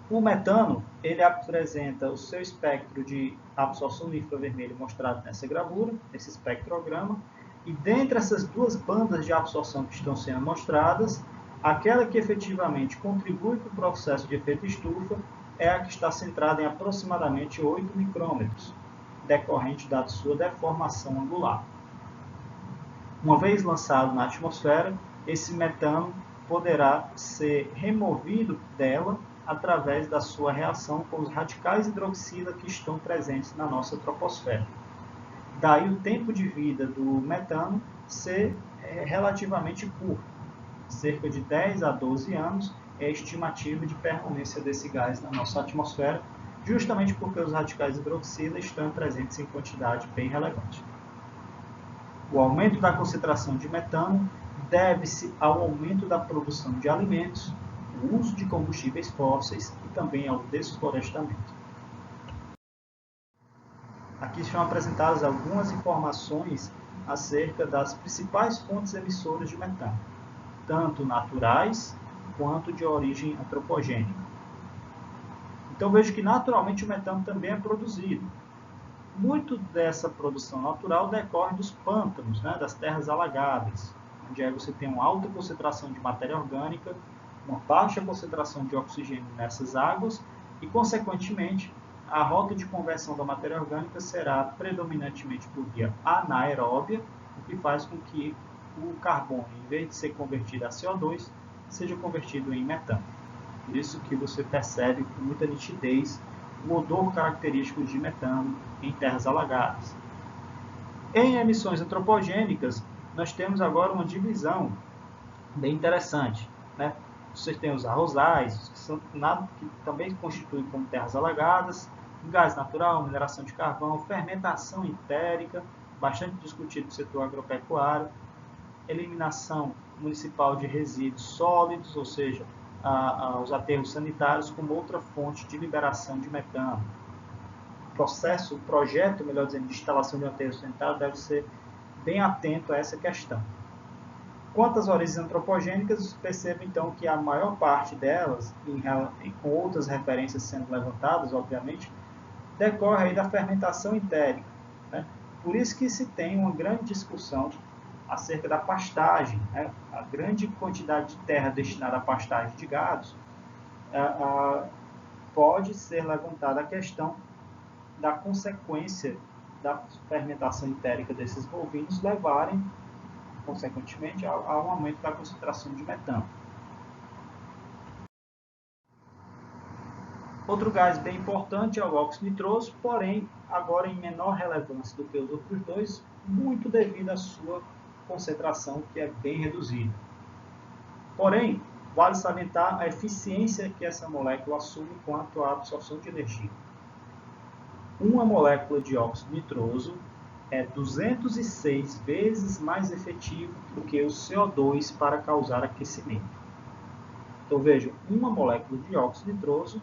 O metano, ele apresenta o seu espectro de absorção do infravermelho mostrado nessa gravura, nesse espectrograma, e dentre essas duas bandas de absorção que estão sendo mostradas, aquela que efetivamente contribui para o processo de efeito estufa é a que está centrada em aproximadamente 8 micrômetros, decorrente da sua deformação angular. Uma vez lançado na atmosfera, esse metano poderá ser removido dela através da sua reação com os radicais hidroxila que estão presentes na nossa troposfera. Daí o tempo de vida do metano ser relativamente curto, cerca de 10 a 12 anos é a estimativa de permanência desse gás na nossa atmosfera, justamente porque os radicais hidroxila estão presentes em quantidade bem relevante. O aumento da concentração de metano deve-se ao aumento da produção de alimentos, o uso de combustíveis fósseis e também ao desflorestamento. Aqui estão apresentadas algumas informações acerca das principais fontes emissoras de metano, tanto naturais quanto de origem antropogênica. Então vejo que naturalmente o metano também é produzido. Muito dessa produção natural decorre dos pântanos, das terras alagadas, onde aí você tem uma alta concentração de matéria orgânica, uma baixa concentração de oxigênio nessas águas e, consequentemente, a rota de conversão da matéria orgânica será predominantemente por via anaeróbia, o que faz com que o carbono, em vez de ser convertido a CO2, seja convertido em metano. Por isso que você percebe com muita nitidez o odor característico de metano em terras alagadas. Em emissões antropogênicas, nós temos agora uma divisão bem interessante, né? Você tem os arrozais, que também constituem como terras alagadas, gás natural, mineração de carvão, fermentação entérica, bastante discutido no setor agropecuário, eliminação municipal de resíduos sólidos, ou seja, os aterros sanitários como outra fonte de liberação de metano. O projeto, melhor dizendo, de instalação de um aterro sanitário deve ser bem atento a essa questão. Quanto às origens antropogênicas, perceba então que a maior parte delas, com outras referências sendo levantadas, obviamente, decorre aí da fermentação entérica, né? Por isso que se tem uma grande discussão acerca da pastagem, né? A grande quantidade de terra destinada à pastagem de gados, pode ser levantada a questão da consequência da fermentação entérica desses bovinos levarem, consequentemente, a um aumento da concentração de metano. Outro gás bem importante é o óxido nitroso, porém, agora em menor relevância do que os outros dois, muito devido à sua concentração, que é bem reduzida. Porém, vale salientar a eficiência que essa molécula assume quanto à absorção de energia. Uma molécula de óxido nitroso é 206 vezes mais efetivo do que o CO2 para causar aquecimento. Então, vejam, uma molécula de óxido nitroso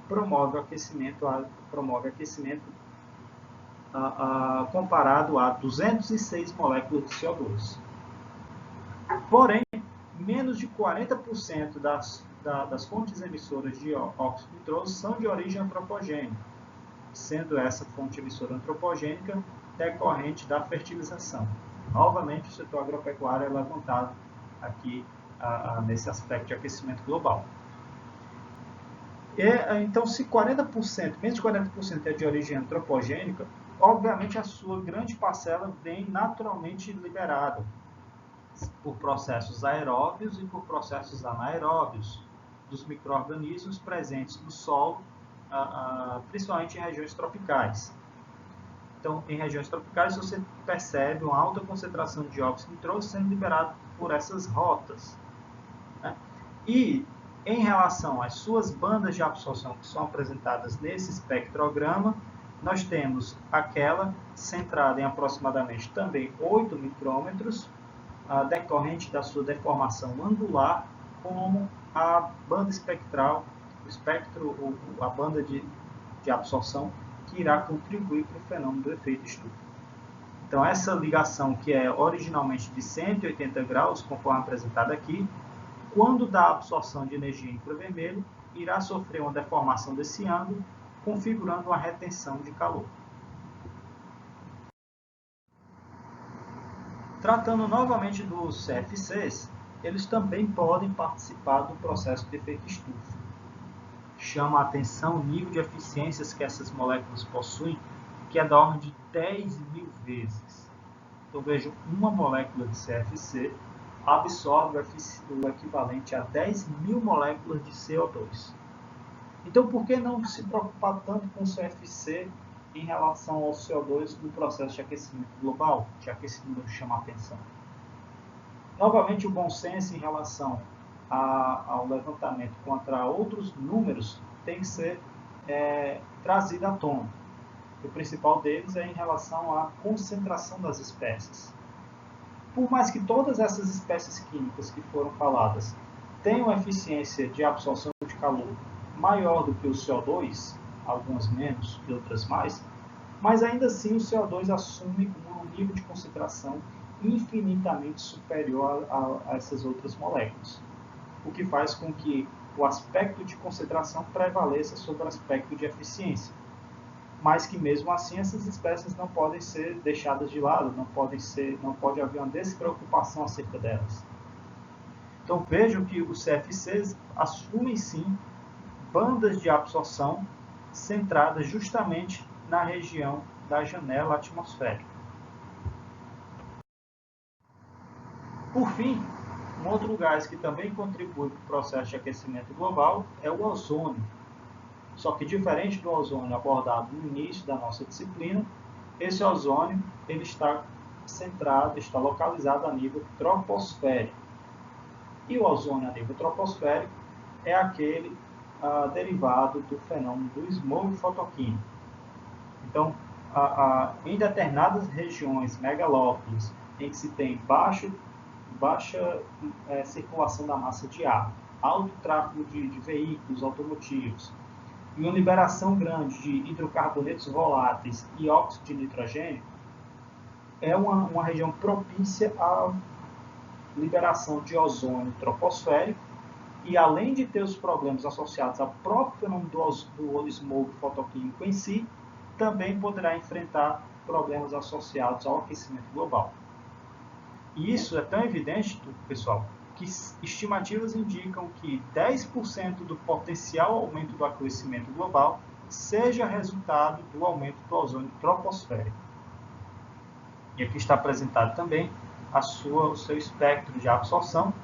promove aquecimento comparado a 206 moléculas de CO2. Porém, menos de 40% das fontes emissoras de óxido nitroso são de origem antropogênica, sendo essa fonte emissora antropogênica decorrente da fertilização. Novamente, o setor agropecuário é levantado aqui nesse aspecto de aquecimento global. Então, se 40%, menos de 40% é de origem antropogênica, obviamente a sua grande parcela vem naturalmente liberada por processos aeróbios e por processos anaeróbios dos micro-organismos presentes no solo, principalmente em regiões tropicais. Então, em regiões tropicais, você percebe uma alta concentração de óxido nitroso sendo liberado por essas rotas, né? E, em relação às suas bandas de absorção que são apresentadas nesse espectrograma, nós temos aquela centrada em aproximadamente também 8 micrômetros, decorrente da sua deformação angular, como a banda espectral, a banda de absorção, que irá contribuir para o fenômeno do efeito estufa. Então, essa ligação, que é originalmente de 180 graus, conforme apresentado aqui, quando da absorção de energia em infravermelho, irá sofrer uma deformação desse ângulo, configurando uma retenção de calor. Tratando novamente dos CFCs, eles também podem participar do processo de efeito estufa. Chama a atenção o nível de eficiências que essas moléculas possuem, que é da ordem de 10.000 vezes. Então, vejam, uma molécula de CFC absorve o equivalente a 10.000 moléculas de CO2. Então, por que não se preocupar tanto com o CFC em relação ao CO2 no processo de aquecimento global, já que esse número chama a atenção? Novamente, o bom senso em relação ao levantamento contra outros números tem que ser trazido à tona. O principal deles é em relação à concentração das espécies. Por mais que todas essas espécies químicas que foram faladas tenham eficiência de absorção de calor maior do que o CO2, algumas menos e outras mais, mas ainda assim o CO2 assume um nível de concentração infinitamente superior a essas outras moléculas, o que faz com que o aspecto de concentração prevaleça sobre o aspecto de eficiência, mas que mesmo assim essas espécies não podem ser deixadas de lado, não pode haver uma despreocupação acerca delas. Então vejam que os CFCs assumem sim bandas de absorção centradas justamente na região da janela atmosférica. Por fim, um outro gás que também contribui para o processo de aquecimento global é o ozônio. Só que diferente do ozônio abordado no início da nossa disciplina, esse ozônio ele está centrado, está localizado a nível troposférico. E o ozônio a nível troposférico é aquele derivado do fenômeno do smog fotoquímico. Então, em determinadas regiões, megalópolis, em que se tem baixa circulação da massa de ar, alto tráfego de veículos automotivos e uma liberação grande de hidrocarbonetos voláteis e óxido de nitrogênio, é uma região propícia à liberação de ozônio troposférico e, além de ter os problemas associados ao próprio fenômeno do smog fotoquímico em si, também poderá enfrentar problemas associados ao aquecimento global. E isso é tão evidente, pessoal, que estimativas indicam que 10% do potencial aumento do aquecimento global seja resultado do aumento do ozônio troposférico. E aqui está apresentado também o seu espectro de absorção,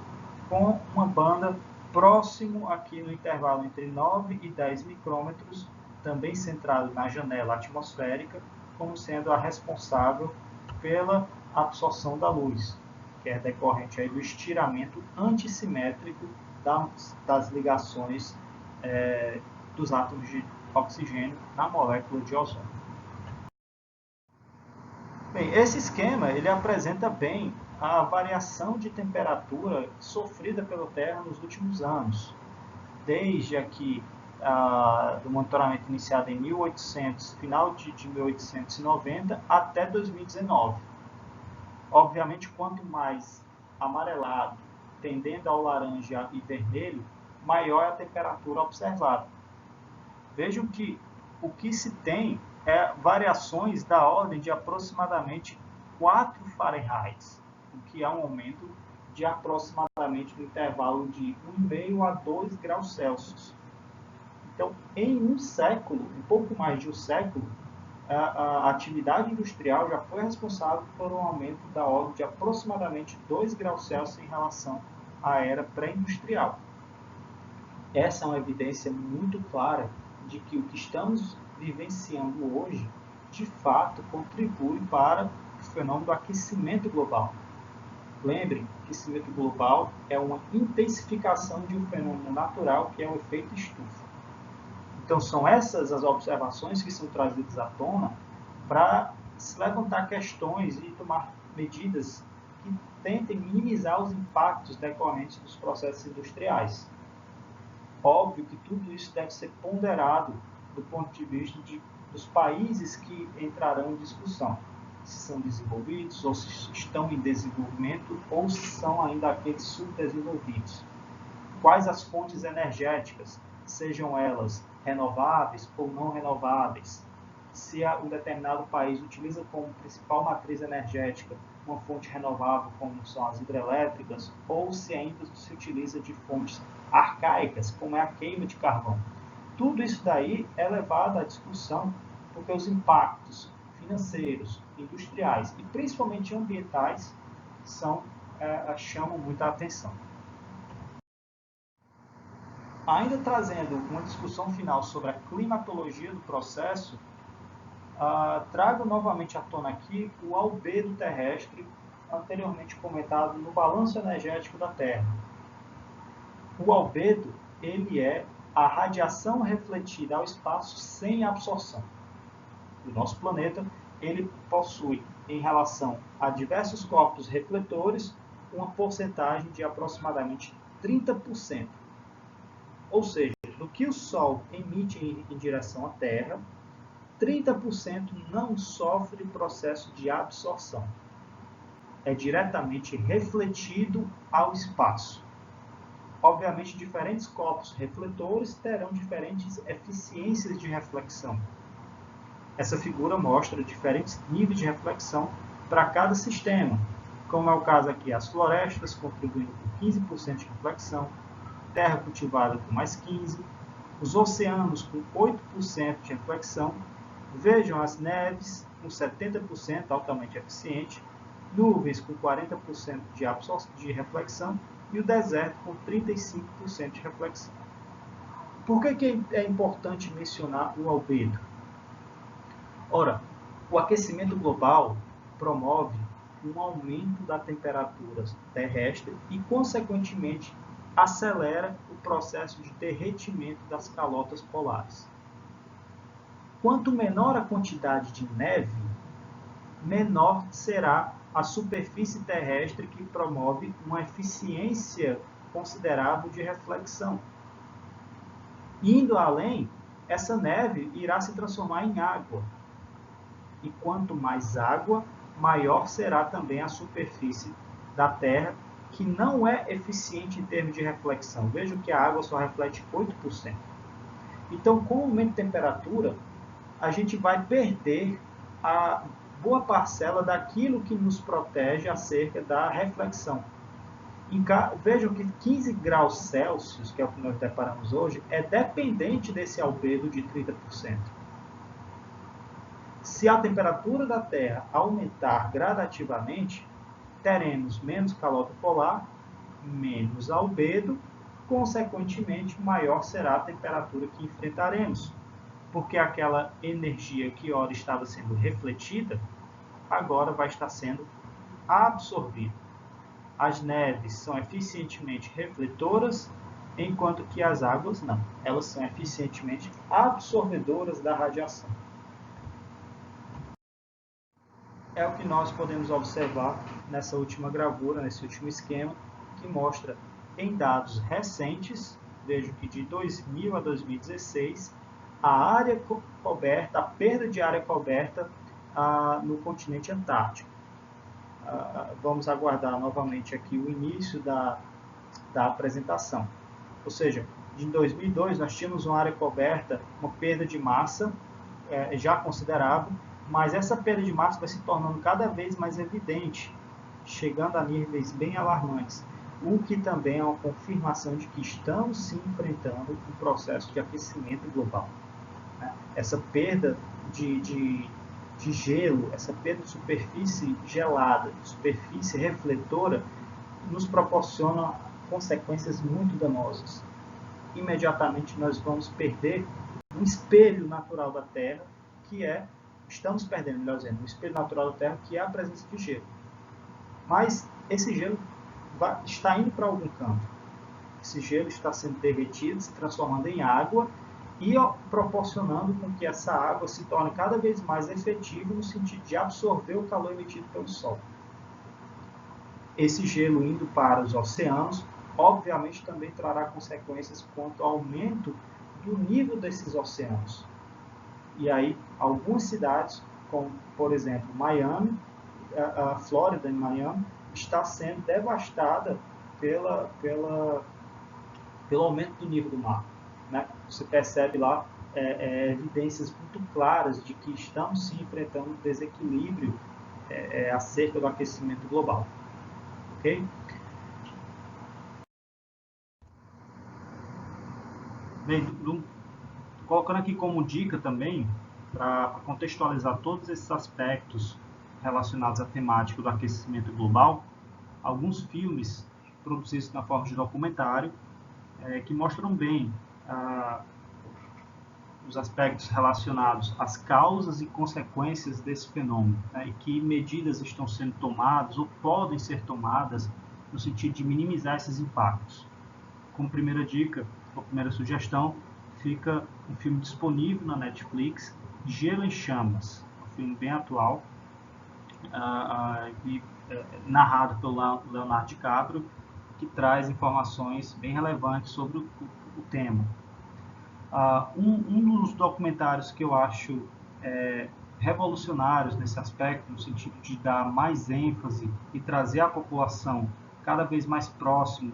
com uma banda próximo aqui no intervalo entre 9 e 10 micrômetros, também centrado na janela atmosférica, como sendo a responsável pela absorção da luz, que é decorrente aí do estiramento antissimétrico das ligações dos átomos de oxigênio na molécula de ozônio. Bem, esse esquema ele apresenta bem a variação de temperatura sofrida pela Terra nos últimos anos, desde aqui do monitoramento iniciado em 1800, final de 1890 até 2019. Obviamente, quanto mais amarelado, tendendo ao laranja e vermelho, maior é a temperatura observada. Vejam que o que se tem é variações da ordem de aproximadamente 4 Fahrenheit, o que é um aumento de aproximadamente no intervalo de 1,5 a 2 graus Celsius. Então, em um século, um pouco mais de um século, a atividade industrial já foi responsável por um aumento da ordem de aproximadamente 2 graus Celsius em relação à era pré-industrial. Essa é uma evidência muito clara de que o que estamos vivenciando hoje, de fato, contribui para o fenômeno do aquecimento global. Lembrem, o aquecimento global é uma intensificação de um fenômeno natural que é o efeito estufa. Então, são essas as observações que são trazidas à tona para se levantar questões e tomar medidas que tentem minimizar os impactos decorrentes dos processos industriais. Óbvio que tudo isso deve ser ponderado do ponto de vista dos países que entrarão em discussão, se são desenvolvidos ou se estão em desenvolvimento ou se são ainda aqueles subdesenvolvidos. Quais as fontes energéticas, sejam elas renováveis ou não renováveis, se um determinado país utiliza como principal matriz energética uma fonte renovável, como são as hidrelétricas, ou se ainda se utiliza de fontes arcaicas, como é a queima de carvão. Tudo isso daí é levado à discussão porque os impactos financeiros, industriais e principalmente ambientais chamam muita atenção. Ainda trazendo uma discussão final sobre a climatologia do processo, trago novamente à tona aqui o albedo terrestre, anteriormente comentado no balanço energético da Terra. O albedo ele é a radiação refletida ao espaço sem absorção. O nosso planeta ele possui, em relação a diversos corpos refletores, uma porcentagem de aproximadamente 30%. Ou seja, do que o Sol emite em direção à Terra, 30% não sofre processo de absorção. É diretamente refletido ao espaço. Obviamente, diferentes corpos refletores terão diferentes eficiências de reflexão. Essa figura mostra diferentes níveis de reflexão para cada sistema, como é o caso aqui, as florestas contribuindo com 15% de reflexão, terra cultivada com mais 15%, os oceanos com 8% de reflexão, vejam as neves com 70% altamente eficiente, nuvens com 40% de reflexão e o deserto com 35% de reflexão. Por que é importante mencionar o albedo? Ora, o aquecimento global promove um aumento da temperatura terrestre e, consequentemente, acelera o processo de derretimento das calotas polares. Quanto menor a quantidade de neve, menor será a superfície terrestre que promove uma eficiência considerável de reflexão. Indo além, essa neve irá se transformar em água. E quanto mais água, maior será também a superfície da Terra, que não é eficiente em termos de reflexão. Vejam que a água só reflete 8%. Então, com o aumento de temperatura, a gente vai perder a boa parcela daquilo que nos protege acerca da reflexão. Vejam que 15 graus Celsius, que é o que nós deparamos hoje, é dependente desse albedo de 30%. Se a temperatura da Terra aumentar gradativamente, teremos menos calota polar, menos albedo, consequentemente, maior será a temperatura que enfrentaremos, porque aquela energia que ora estava sendo refletida, agora vai estar sendo absorvida. As neves são eficientemente refletoras, enquanto que as águas não. Elas são eficientemente absorvedoras da radiação. É o que nós podemos observar nessa última gravura, nesse último esquema, que mostra em dados recentes, vejo que de 2000 a 2016, a área coberta, a perda de área coberta no continente antártico. Vamos aguardar novamente aqui o início da apresentação. Ou seja, em 2002 nós tínhamos uma área coberta, uma perda de massa já considerável, mas essa perda de massa vai se tornando cada vez mais evidente, chegando a níveis bem alarmantes, o que também é uma confirmação de que estamos sim enfrentando um processo de aquecimento global. Essa perda de gelo, essa perda de superfície gelada, de superfície refletora, nos proporciona consequências muito danosas. Imediatamente nós vamos perder um espelho natural da Terra, estamos perdendo, melhor dizendo, um espelho natural da Terra, que é a presença de gelo. Mas esse gelo está indo para algum canto. Esse gelo está sendo derretido, se transformando em água, e proporcionando com que essa água se torne cada vez mais efetiva no sentido de absorver o calor emitido pelo Sol. Esse gelo indo para os oceanos, obviamente também trará consequências quanto ao aumento do nível desses oceanos. E aí, algumas cidades, como por exemplo Miami, a Flórida em Miami, está sendo devastada pelo aumento do nível do mar. Você percebe lá evidências muito claras de que estamos sim enfrentando um desequilíbrio acerca do aquecimento global. Ok? Bem, colocando aqui como dica também, para contextualizar todos esses aspectos relacionados à temática do aquecimento global, alguns filmes produzidos na forma de documentário que mostram bem os aspectos relacionados às causas e consequências desse fenômeno, e que medidas estão sendo tomadas ou podem ser tomadas no sentido de minimizar esses impactos. Como primeira dica, ou primeira sugestão, fica um filme disponível na Netflix, Gelo em Chamas, um filme bem atual, narrado pelo Leonardo DiCaprio, que traz informações bem relevantes sobre o tema. Um dos documentários que eu acho revolucionários nesse aspecto, no sentido de dar mais ênfase e trazer a população cada vez mais próximo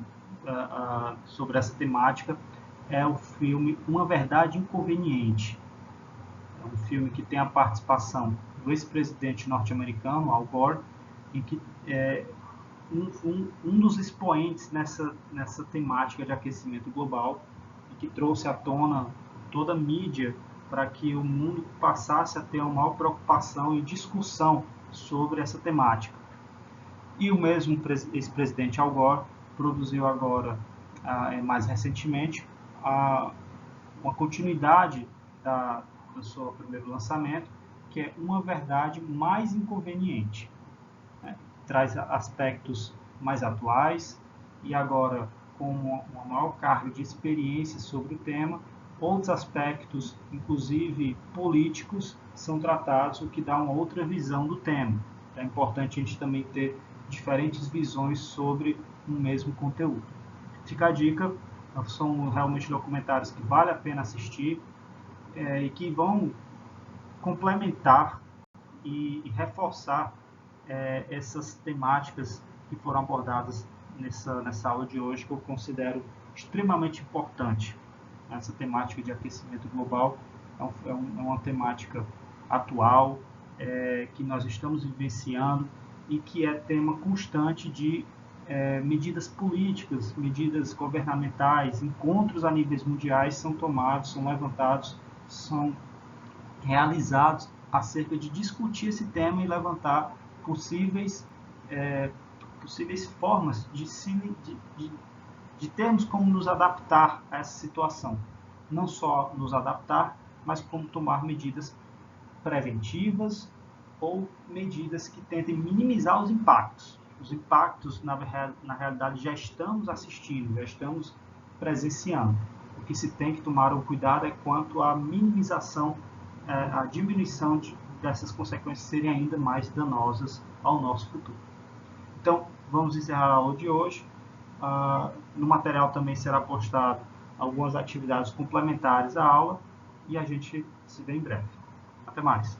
sobre essa temática, é o filme Uma Verdade Inconveniente. É um filme que tem a participação do ex-presidente norte-americano, Al Gore, em que um dos expoentes nessa temática de aquecimento global, e que trouxe à tona toda a mídia para que o mundo passasse a ter uma maior preocupação e discussão sobre essa temática. E o mesmo ex-presidente Al Gore produziu agora, mais recentemente, uma continuidade do seu primeiro lançamento, que é Uma Verdade Mais Inconveniente. Né? Traz aspectos mais atuais e agora com uma maior carga de experiência sobre o tema. Outros aspectos, inclusive políticos, são tratados, o que dá uma outra visão do tema. É importante a gente também ter diferentes visões sobre um mesmo conteúdo. Fica a dica, são realmente documentários que vale a pena assistir e que vão complementar e reforçar essas temáticas que foram abordadas nessa aula de hoje, que eu considero extremamente importante. Essa temática de aquecimento global é uma temática atual, que nós estamos vivenciando e que é tema constante de medidas políticas, medidas governamentais, encontros a níveis mundiais são tomados, são levantados, são realizados acerca de discutir esse tema e levantar possíveis formas de termos como nos adaptar a essa situação. Não só nos adaptar, mas como tomar medidas preventivas ou medidas que tentem minimizar os impactos. Os impactos, na realidade, já estamos assistindo, já estamos presenciando. O que se tem que tomar um cuidado é quanto à minimização, à diminuição dessas consequências serem ainda mais danosas ao nosso futuro. Então, vamos encerrar a aula de hoje. No material também será postado algumas atividades complementares à aula e a gente se vê em breve. Até mais!